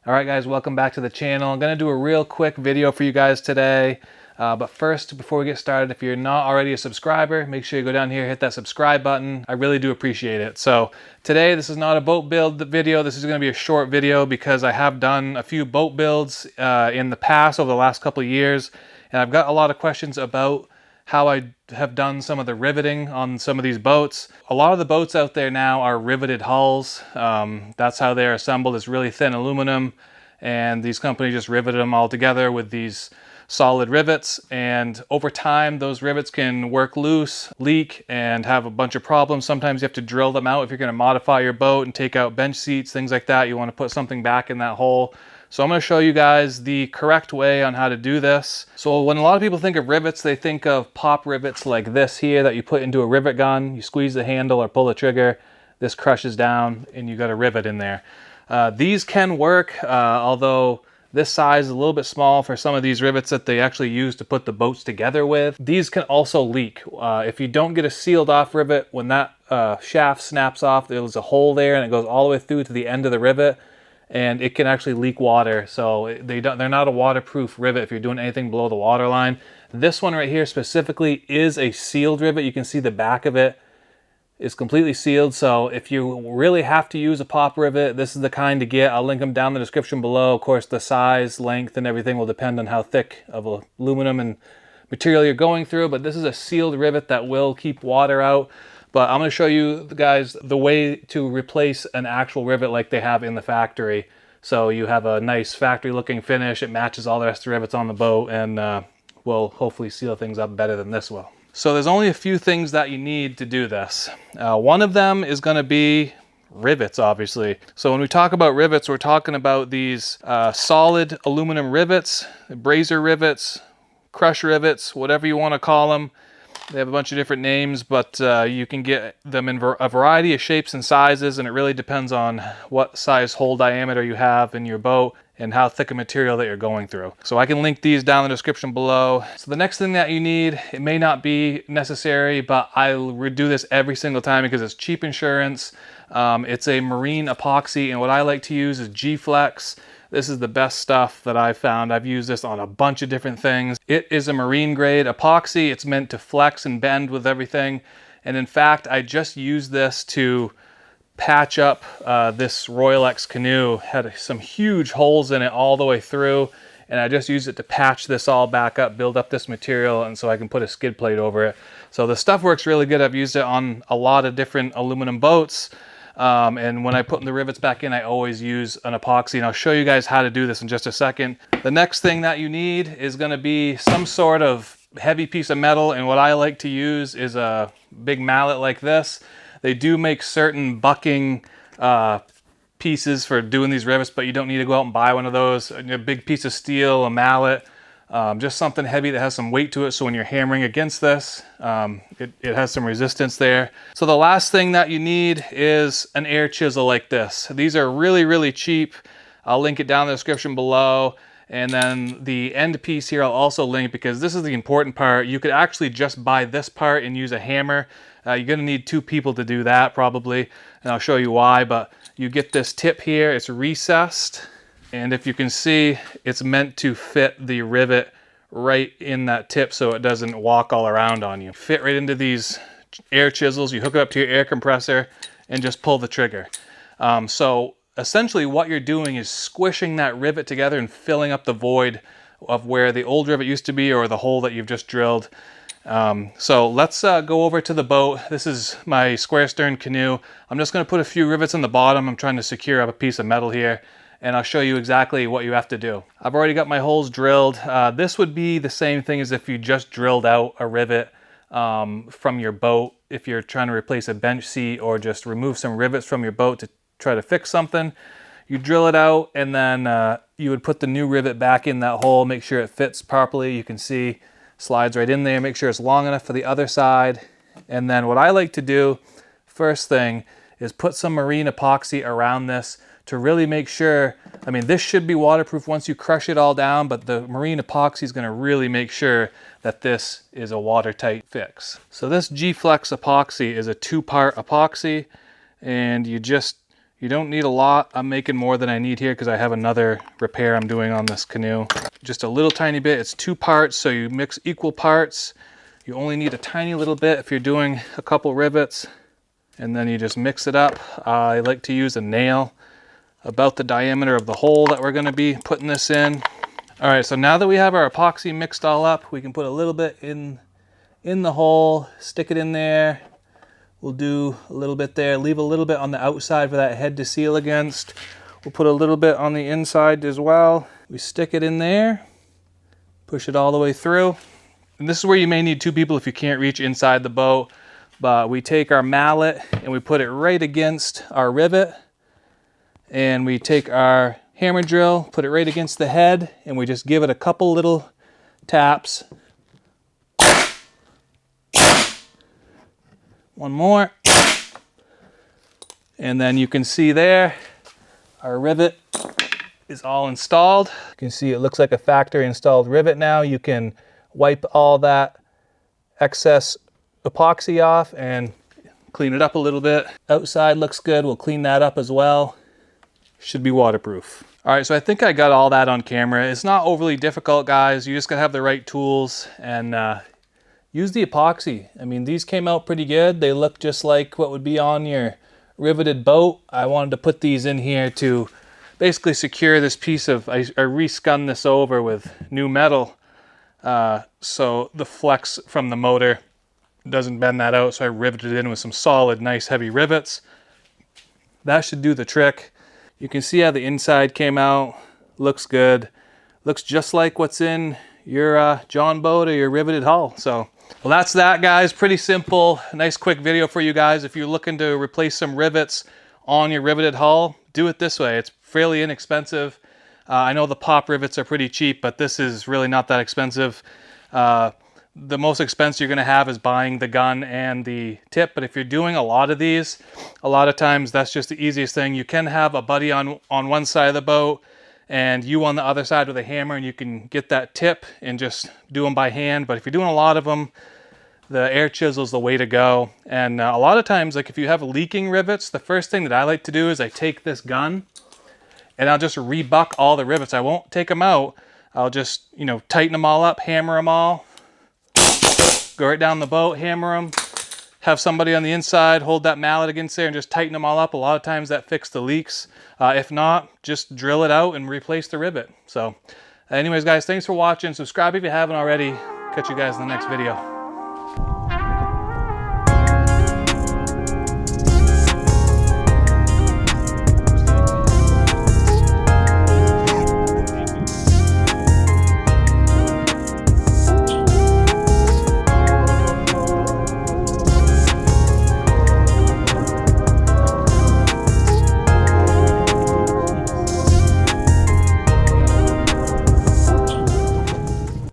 All right guys, welcome back to the channel. I'm gonna do a real quick video for you guys today. But first, before we get started, if you're not already a subscriber, make sure you go down here, hit that subscribe button. I really do appreciate it. So today, this is not a boat build video. This is gonna be a short video because I have done a few boat builds in the past over the last couple of years. And I've got a lot of questions about how I have done some of the riveting on some of these boats. A lot of the boats out there now are riveted hulls. That's how they're assembled. It's really thin aluminum, and these companies just riveted them all together with these solid rivets. And over time, those rivets can work loose, leak, and have a bunch of problems. Sometimes you have to drill them out if you're going to modify your boat and take out bench seats, things like that. You want to put something back in that hole. So I'm going to show you guys the correct way on how to do this. So when a lot of people think of rivets, they think of pop rivets like this here that you put into a rivet gun. You squeeze the handle or pull the trigger, this crushes down, and you got a rivet in there. These can work, although this size is a little bit small for some of these rivets that they actually use to put the boats together with. These can also leak. If you don't get a sealed off rivet, when that shaft snaps off, there's a hole there and it goes all the way through to the end of the rivet, and it can actually leak water. So they're not a waterproof rivet if you're doing anything below the water line. This one right here specifically is a sealed rivet. You can see the back of it is completely sealed. So if you really have to use a pop rivet, this is the kind to get. I'll link them down in the description below. Of course, the size, length, and everything will depend on how thick of aluminum and material you're going through. But this is a sealed rivet that will keep water out. But I'm going to show you guys the way to replace an actual rivet like they have in the factory. So you have a nice factory looking finish. It matches all the rest of the rivets on the boat, and will hopefully seal things up better than this will. So there's only a few things that you need to do this. One of them is going to be rivets, obviously. So when we talk about rivets, we're talking about these solid aluminum rivets, Brazier rivets, crush rivets, whatever you want to call them. They have a bunch of different names, but you can get them in a variety of shapes and sizes, and it really depends on what size hole diameter you have in your boat and how thick a material that you're going through. So I can link these down in the description below. So the next thing that you need, it may not be necessary, but I do this every single time because it's cheap insurance. It's a marine epoxy, and what I like to use is G-Flex. This is the best stuff that I've found. I've used this on a bunch of different things. It is a marine grade epoxy. It's meant to flex and bend with everything. And in fact, I just used this to patch up this Royal X canoe. Had some huge holes in it all the way through. And I just used it to patch this all back up, build up this material, and so I can put a skid plate over it. So the stuff works really good. I've used it on a lot of different aluminum boats. And when I put the rivets back in, I always use an epoxy, and I'll show you guys how to do this in just a second. The next thing that you need is going to be some sort of heavy piece of metal, and what I like to use is a big mallet like this. They do make certain bucking pieces for doing these rivets, but you don't need to go out and buy one of those. A big piece of steel, a mallet, just something heavy that has some weight to it, so when you're hammering against this, it has some resistance there. So the last thing that you need is an air chisel like this. These are really, really cheap. I'll link it down in the description below. And then the end piece here I'll also link, because this is the important part. You could actually just buy this part and use a hammer. You're going to need 2 people to do that probably, and I'll show you why. But you get this tip here, it's recessed. And if you can see, it's meant to fit the rivet right in that tip so it doesn't walk all around on you. Fit right into these air chisels. You hook it up to your air compressor and just pull the trigger. So essentially what you're doing is squishing that rivet together and filling up the void of where the old rivet used to be, or the hole that you've just drilled. So let's go over to the boat. This is my square stern canoe. I'm just going to put a few rivets in the bottom. I'm trying to secure up a piece of metal here, and I'll show you exactly what you have to do. I've already got my holes drilled. This would be the same thing as if you just drilled out a rivet from your boat, if you're trying to replace a bench seat or just remove some rivets from your boat to try to fix something. You drill it out, and then you would put the new rivet back in that hole, make sure it fits properly. You can see slides right in there, make sure it's long enough for the other side. And then what I like to do first thing is put some marine epoxy around this to really make sure, I mean, this should be waterproof once you crush it all down, but the marine epoxy is going to really make sure that this is a watertight fix. So this G-Flex epoxy is a 2-part epoxy, and you just You don't need a lot. I'm making more than I need here because I have another repair I'm doing on this canoe. Just a little tiny bit. It's 2 parts, so you mix equal parts. You only need a tiny little bit if you're doing a couple rivets, and then you just mix it up. I like to use a nail about the diameter of the hole that we're going to be putting this in. All right, so now that we have our epoxy mixed all up, we can put a little bit in the hole, stick it in there. We'll do a little bit there, leave a little bit on the outside for that head to seal against. We'll put a little bit on the inside as well. We stick it in there, push it all the way through. And this is where you may need 2 people if you can't reach inside the boat. But we take our mallet and we put it right against our rivet. And we take our hammer drill, put it right against the head, and we just give it a couple little taps. One more. And then you can see there, our rivet is all installed. You can see it looks like a factory installed rivet now. You can wipe all that excess epoxy off and clean it up a little bit. Outside looks good. We'll clean that up as well. Should be waterproof. All right, so I think I got all that on camera. It's not overly difficult, guys. You just gotta have the right tools and use the epoxy. I mean, these came out pretty good. They look just like what would be on your riveted boat. I wanted to put these in here to basically secure this piece of, I rescun this over with new metal so the flex from the motor doesn't bend that out. So I riveted it in with some solid, nice heavy rivets. That should do the trick. You can see how the inside came out. Looks good. Looks just like what's in your John boat or your riveted hull. So, well, that's that, guys. Pretty simple, nice quick video for you guys. If you're looking to replace some rivets on your riveted hull, do it this way. It's fairly inexpensive. I know the pop rivets are pretty cheap, but this is really not that expensive. The most expense you're gonna have is buying the gun and the tip, but if you're doing a lot of these, a lot of times that's just the easiest thing. You can have a buddy on one side of the boat and you on the other side with a hammer, and you can get that tip and just do them by hand. But if you're doing a lot of them, the air chisel is the way to go. And a lot of times, like if you have leaking rivets, the first thing that I like to do is I take this gun and I'll just rebuck all the rivets. I won't take them out. I'll just, you know, tighten them all up, hammer them all, go right down the boat, hammer them, have somebody on the inside hold that mallet against there and just tighten them all up. A lot of times that fixes the leaks. If not, just drill it out and replace the rivet. So anyways, guys, thanks for watching. Subscribe if you haven't already. Catch you guys in the next video.